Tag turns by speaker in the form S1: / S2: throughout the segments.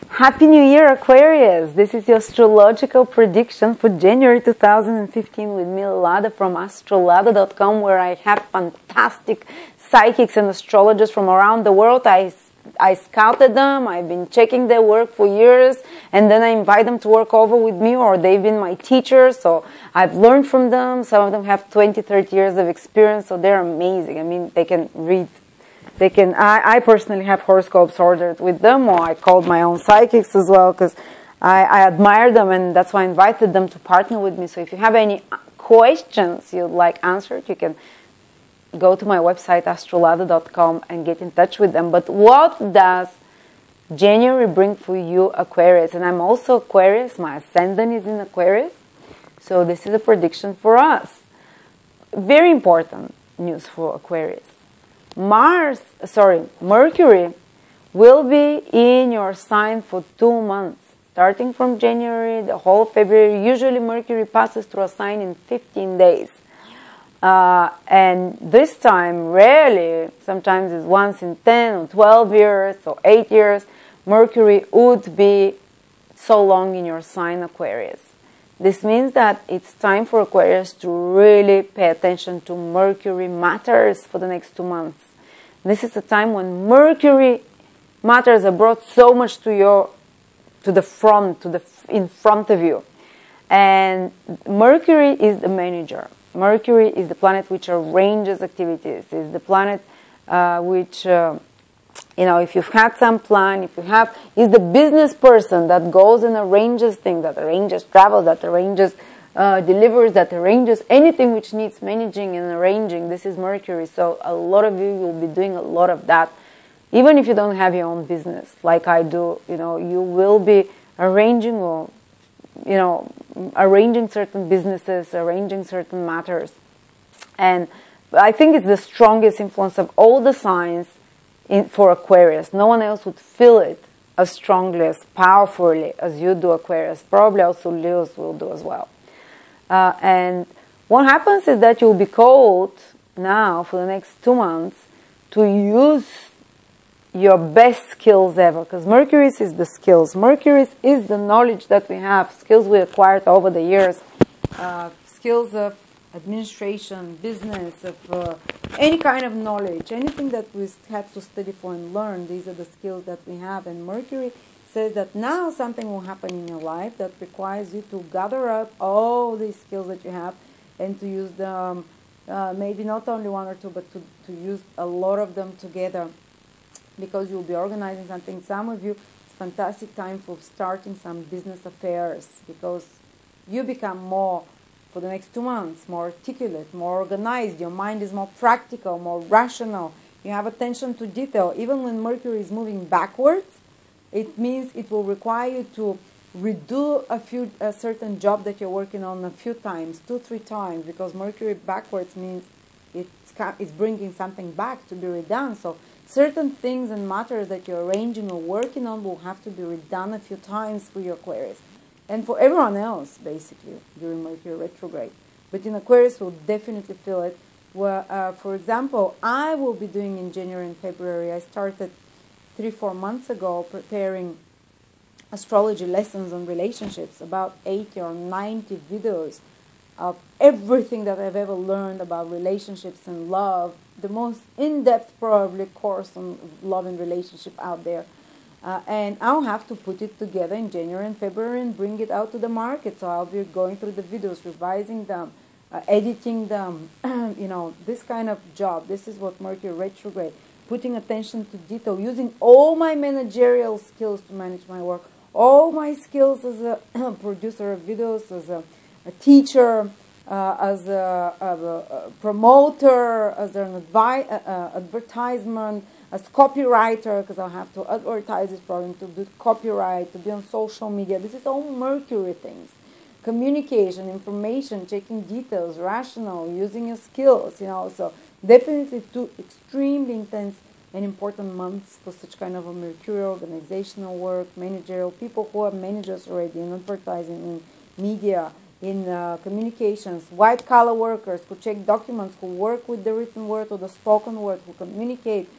S1: Happy New Year, Aquarius! This is your astrological prediction for January 2015 with me, Lada, from Astrolada.com, where I have fantastic psychics and astrologers from around the world. I scouted them, I've been checking their work for years, and then I invite them to work over with me, or they've been my teachers, so I've learned from them. Some of them have 20, 30 years of experience, so they're amazing. I mean, they can read. I personally have horoscopes ordered with them, or I called my own psychics as well, because I admire them, and that's why I invited them to partner with me. So if you have any questions you'd like answered, you can go to my website, astrolada.com, and get in touch with them. But what does January bring for you, Aquarius? And I'm also Aquarius. My ascendant is in Aquarius. So this is a prediction for us. Very important news for Aquarius. Mercury will be in your sign for 2 months. Starting from January, the whole February. Usually Mercury passes through a sign in 15 days. And this time, rarely, sometimes it's once in 10 or 12 years or 8 years, Mercury would be so long in your sign, Aquarius. This means that it's time for Aquarius to really pay attention to Mercury matters for the next 2 months. This is a time when Mercury matters are brought so much in front of you. And Mercury is the manager. Mercury is the planet which arranges activities. Is the planet which, if you've had some plan, is the business person that goes and arranges things, that arranges travel, that arranges delivers, that arranges anything which needs managing and arranging. This is Mercury. So a lot of you will be doing a lot of that. Even if you don't have your own business, like I do, you will be arranging or, arranging certain businesses, arranging certain matters. And I think it's the strongest influence of all the signs for Aquarius. No one else would feel it as strongly, as powerfully as you do, Aquarius. Probably also Leos will do as well. And what happens is that you'll be called now for the next 2 months to use your best skills ever, because Mercury is the skills. Mercury is the knowledge that we have, skills we acquired over the years, skills of administration, business, of any kind of knowledge, anything that we had to study for and learn. These are the skills that we have, and Mercury says that now something will happen in your life that requires you to gather up all these skills that you have and to use them, maybe not only one or two, but to use a lot of them together, because you'll be organizing something. Some of you, it's a fantastic time for starting some business affairs, because you become more, for the next 2 months, more articulate, more organized. Your mind is more practical, more rational. You have attention to detail. Even when Mercury is moving backwards, it means it will require you to redo a certain job that you're working on a few times, 2, 3 times, because Mercury backwards means it's bringing something back to be redone. So certain things and matters that you're arranging or working on will have to be redone a few times for your Aquarius. And for everyone else, basically, during Mercury retrograde. But in Aquarius, we'll definitely feel it. Where, for example, I will be doing in January and February, I started 3-4 months ago preparing astrology lessons on relationships, about 80 or 90 videos of everything that I've ever learned about relationships and love, the most in-depth probably course on love and relationship out there. And I'll have to put it together in January and February and bring it out to the market. So I'll be going through the videos, revising them, editing them, this kind of job. This is what Mercury retrograde, putting attention to detail, using all my managerial skills to manage my work, all my skills as a producer of videos, as a teacher, as a promoter, as an advertisement, as copywriter, because I'll have to advertise this program, to do copyright, to be on social media. This is all Mercury things. Communication, information, checking details, rational, using your skills, So definitely 2 extremely intense and important months for such kind of a Mercurial organizational work, managerial, people who are managers already in advertising, in media, in communications, white-collar workers who check documents, who work with the written word or the spoken word, who communicate.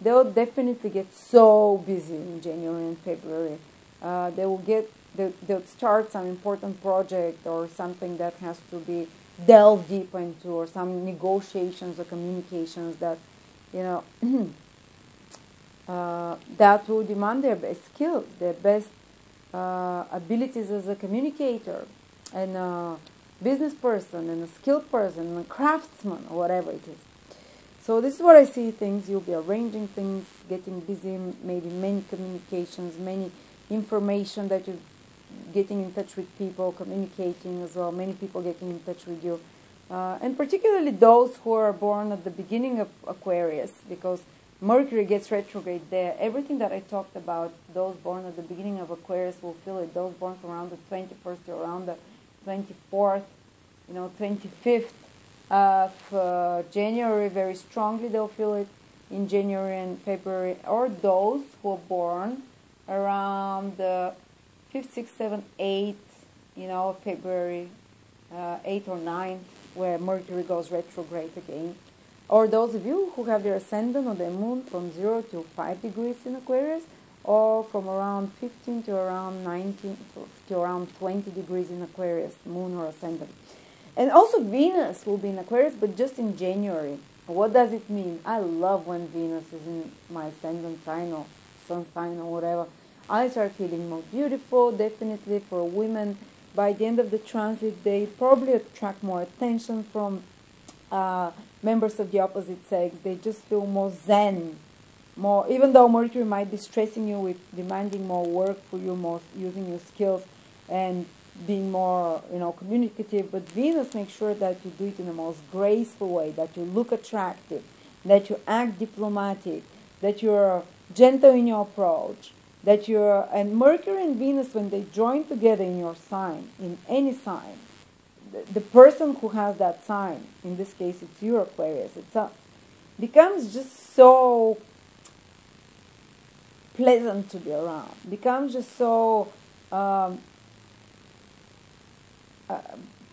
S1: They'll definitely get so busy in January and February. They'll start some important project or something that has to be delved deep into, or some negotiations or communications that, you know, that will demand their best skills, their best abilities as a communicator and a business person and a skilled person and a craftsman or whatever it is. So this is what I see things. You'll be arranging things, getting busy, maybe many communications, many information that you're getting in touch with people, communicating as well, many people getting in touch with you. And particularly those who are born at the beginning of Aquarius, because Mercury gets retrograde there. Everything that I talked about, those born at the beginning of Aquarius will feel it. Those born from around the 21st to around the 24th, 25th of January, very strongly they'll feel it in January and February. Or those who are born around the 5th, 6th, 7th, 8th, February 8th or 9th, where Mercury goes retrograde again. Or those of you who have their ascendant or their moon from 0 to 5 degrees in Aquarius, or from around 15 to around 19 to around 20 degrees in Aquarius, moon or ascendant. And also Venus will be in Aquarius, but just in January. What does it mean? I love when Venus is in my ascendant sign or sun sign or whatever. I start feeling more beautiful, definitely for women. By the end of the transit, they probably attract more attention from members of the opposite sex. They just feel more zen, more, even though Mercury might be stressing you with demanding more work for you, more using your skills and being more, communicative. But Venus makes sure that you do it in the most graceful way, that you look attractive, that you act diplomatic, that you're gentle in your approach, that you're, and Mercury and Venus, when they join together in your sign, in any sign, the person who has that sign, in this case it's your Aquarius itself, becomes just so pleasant to be around, becomes just so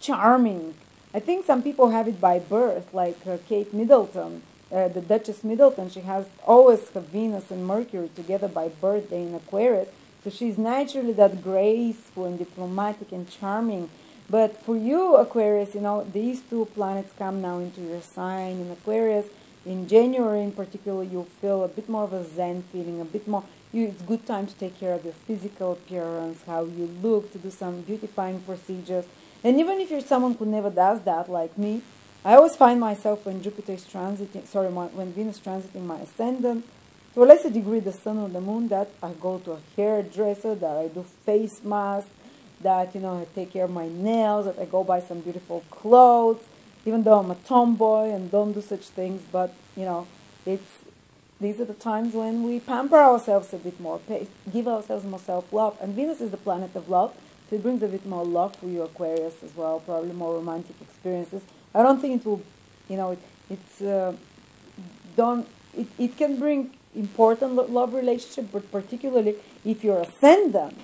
S1: charming. I think some people have it by birth, like Kate Middleton, the Duchess Middleton. She has always her Venus and Mercury together by birthday in Aquarius, so she's naturally that graceful and diplomatic and charming. But for you, Aquarius, these two planets come now into your sign in Aquarius. In January in particular, you'll feel a bit more of a zen feeling, a bit more, it's good time to take care of your physical appearance, how you look, to do some beautifying procedures. And even if you're someone who never does that, like me, I always find myself when Jupiter is transiting, when Venus is transiting my ascendant, to a lesser degree the sun or the moon, that I go to a hairdresser, that I do face masks, that, I take care of my nails, that I go buy some beautiful clothes, even though I'm a tomboy and don't do such things. But, these are the times when we pamper ourselves a bit more, give ourselves more self-love. And Venus is the planet of love, so it brings a bit more love for you, Aquarius, as well, probably more romantic experiences. I don't think it will, it can bring important love relationship, but particularly if your ascendant,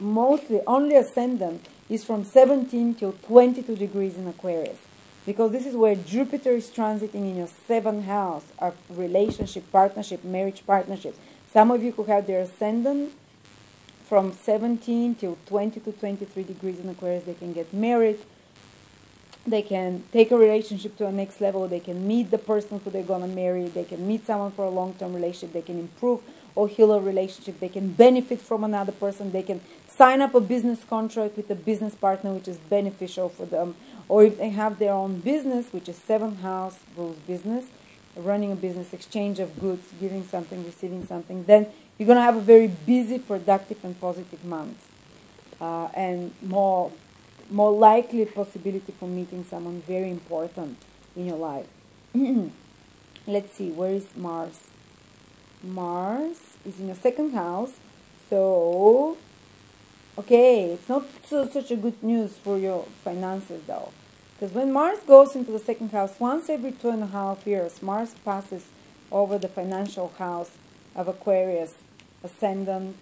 S1: mostly only ascendant, is from 17 till 22 degrees in Aquarius. Because this is where Jupiter is transiting in your 7th house of relationship, partnership, marriage partnerships. Some of you who have their ascendant from 17 till 20 to 23 degrees in Aquarius, they can get married. They can take a relationship to a next level. They can meet the person who they're going to marry. They can meet someone for a long-term relationship. They can improve or heal a relationship. They can benefit from another person. They can sign up a business contract with a business partner, which is beneficial for them. Or if they have their own business, which is 7th house, rules business, running a business, exchange of goods, giving something, receiving something, then you're going to have a very busy, productive, and positive month. And more likely possibility for meeting someone very important in your life. Let's see, where is Mars? Mars is in your 2nd house. So, okay, it's not such a good news for your finances though. Because when Mars goes into the 2nd house, once every 2.5 years, Mars passes over the financial house of Aquarius, ascendant,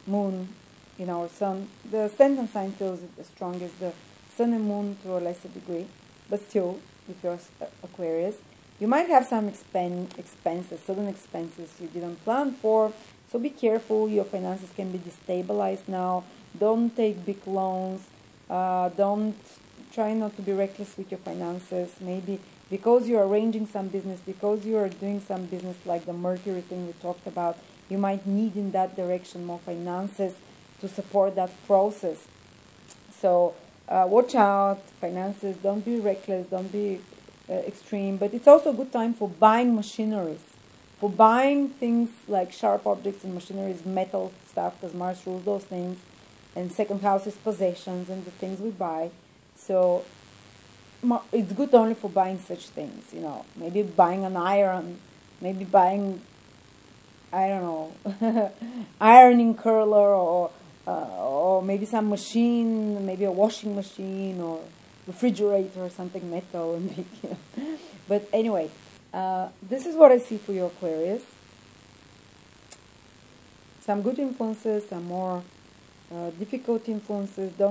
S1: moon, or sun. The ascendant sign feels it the strongest, the sun and moon to a lesser degree. But still, if you're Aquarius, you might have some expenses, sudden expenses you didn't plan for, So be careful, your finances can be destabilized now. Don't take big loans. Don't try not to be reckless with your finances. Maybe because you're arranging some business, because you're doing some business like the Mercury thing we talked about, you might need in that direction more finances to support that process. So watch out, finances, don't be reckless, don't be extreme. But it's also a good time for buying machineries, for buying things like sharp objects and machineries, metal stuff, because Mars rules those things. And second house is possessions and the things we buy. So it's good only for buying such things, you know, maybe buying an iron, maybe buying, I don't know, ironing curler, or maybe some machine, maybe a washing machine or refrigerator or something metal and big. But anyway, this is what I see for your Aquarius. Some good influences, some more difficult influences. Don't